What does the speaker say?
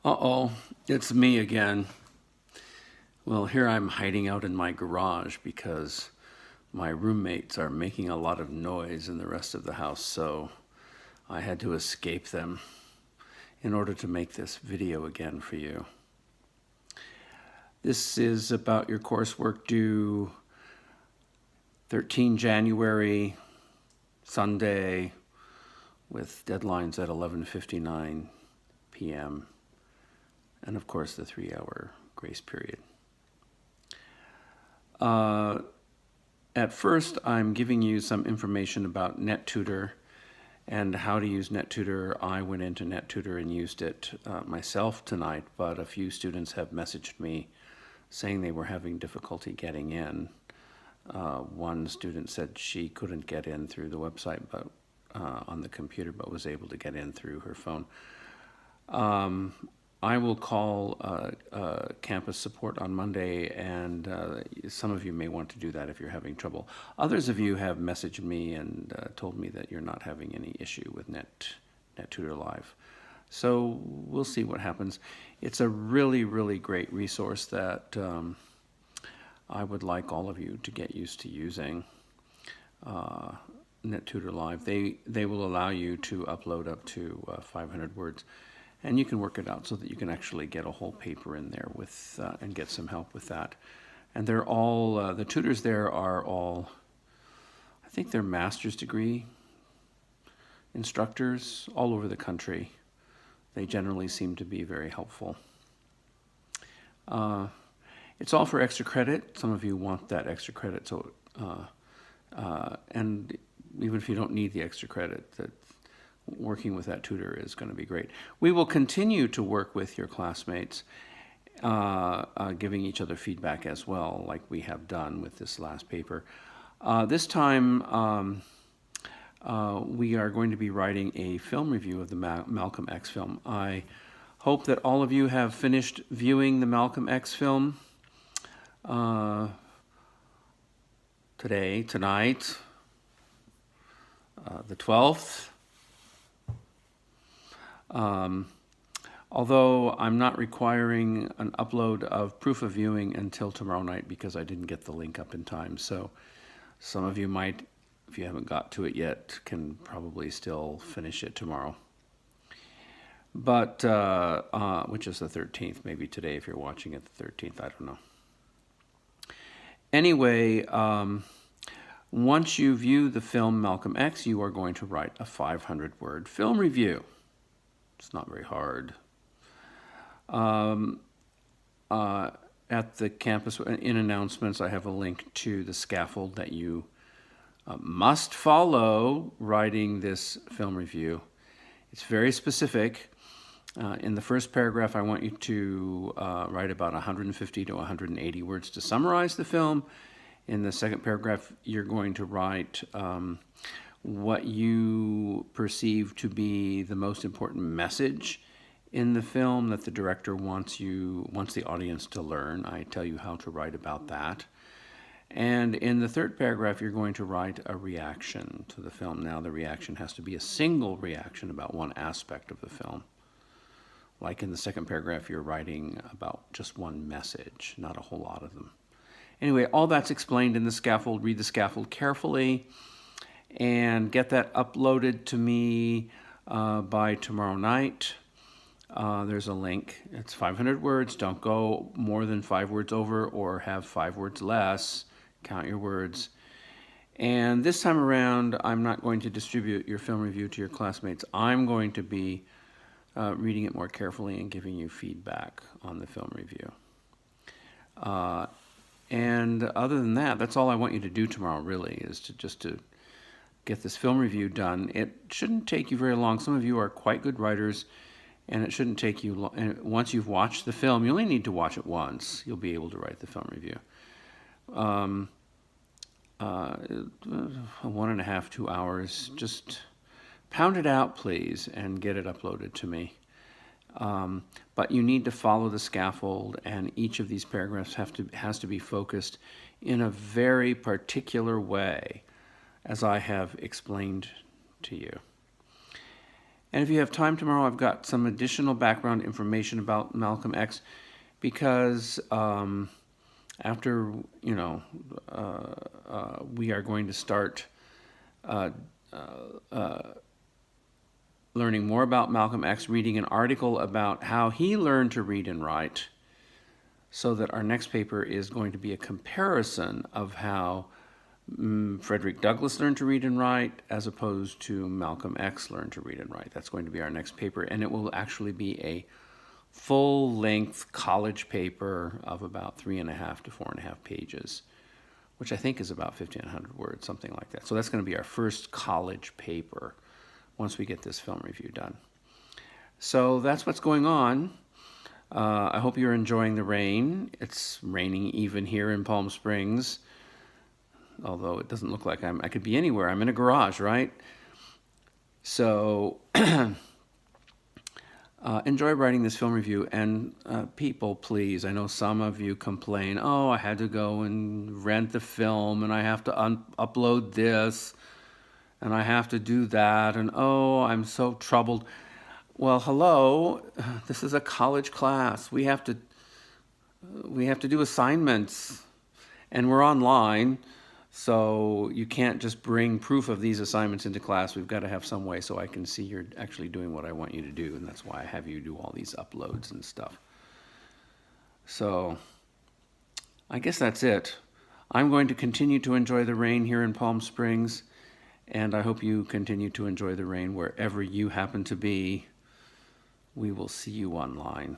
Uh-oh, it's me again. Well, here I'm hiding out in my garage because my roommates are making a lot of noise in the rest of the house, so I had to escape them in order to make this video again for you. This is about your coursework due 13 January, Sunday, with deadlines at 11:59 p.m. and of course the 3-hour grace period. At first, I'm giving you some information about NetTutor and how to use NetTutor. I went into NetTutor and used it myself tonight, but a few students have messaged me saying they were having difficulty getting in. One student said she couldn't get in through the website but on the computer, but was able to get in through her phone. I will call campus support on Monday, and some of you may want to do that if you're having trouble. Others of you have messaged me and told me that you're not having any issue with NetTutor Live. So we'll see what happens. It's a really, really great resource that I would like all of you to get used to using. NetTutor Live. They will allow you to upload up to 500 words. And you can work it out so that you can actually get a whole paper in there with and get some help with that. And they're all, the tutors there are all, I think they're master's degree instructors all over the country. They generally seem to be very helpful. It's all for extra credit. Some of you want that extra credit, so and even if you don't need the extra credit, that working with that tutor is going to be great. We will continue to work with your classmates, giving each other feedback as well, like we have done with this last paper. This time, we are going to be writing a film review of the Malcolm X film. I hope that all of you have finished viewing the Malcolm X film tonight, the 12th. Although I'm not requiring an upload of proof of viewing until tomorrow night because I didn't get the link up in time. So some of you might, if you haven't got to it yet, can probably still finish it tomorrow. But, which is the 13th, maybe today if you're watching it the 13th, I don't know. Anyway, once you view the film Malcolm X, you are going to write a 500-word film review. It's not very hard. At the campus, in announcements, I have a link to the scaffold that you must follow writing this film review. It's very specific. In the first paragraph, I want you to write about 150 to 180 words to summarize the film. In the second paragraph, you're going to write what you perceive to be the most important message in the film that the director wants the audience to learn. I tell you how to write about that. And in the third paragraph, you're going to write a reaction to the film. Now, the reaction has to be a single reaction about one aspect of the film. Like in the second paragraph, you're writing about just one message, not a whole lot of them. Anyway, all that's explained in the scaffold. Read the scaffold carefully and get that uploaded to me by tomorrow night. There's a link. It's 500 words. Don't go more than 5 words over or have 5 words less. Count your words. And this time around, I'm not going to distribute your film review to your classmates. I'm going to be reading it more carefully and giving you feedback on the film review. And other than that, that's all I want you to do tomorrow, really, is to get this film review done. It shouldn't take you very long. Some of you are quite good writers, and it shouldn't take you long. And once you've watched the film, you only need to watch it once. You'll be able to write the film review. 1.5, 2 hours. Just pound it out, please, and get it uploaded to me. But you need to follow the scaffold, and each of these paragraphs has to be focused in a very particular way, as I have explained to you. And if you have time tomorrow, I've got some additional background information about Malcolm X, because after, we are going to start learning more about Malcolm X, reading an article about how he learned to read and write, so that our next paper is going to be a comparison of how Frederick Douglass learned to read and write as opposed to Malcolm X learned to read and write. That's going to be our next paper, and it will actually be a full-length college paper of about 3.5 to 4.5 pages, which I think is about 1,500 words, something like that. So that's going to be our first college paper once we get this film review done. So that's what's going on. I hope you're enjoying the rain. It's raining even here in Palm Springs, although it doesn't look like I could be anywhere. I'm in a garage, right? So enjoy writing this film review. And people, please, I know some of you complain, oh, I had to go and rent the film, and I have to upload this, and I have to do that, and oh, I'm so troubled. Well, hello, this is a college class. We have to do assignments, and we're online, so you can't just bring proof of these assignments into class. We've got to have some way so I can see you're actually doing what I want you to do, and that's why I have you do all these uploads and stuff. So I guess that's it. I'm going to continue to enjoy the rain here in Palm Springs, and I hope you continue to enjoy the rain wherever you happen to be. We will see you online.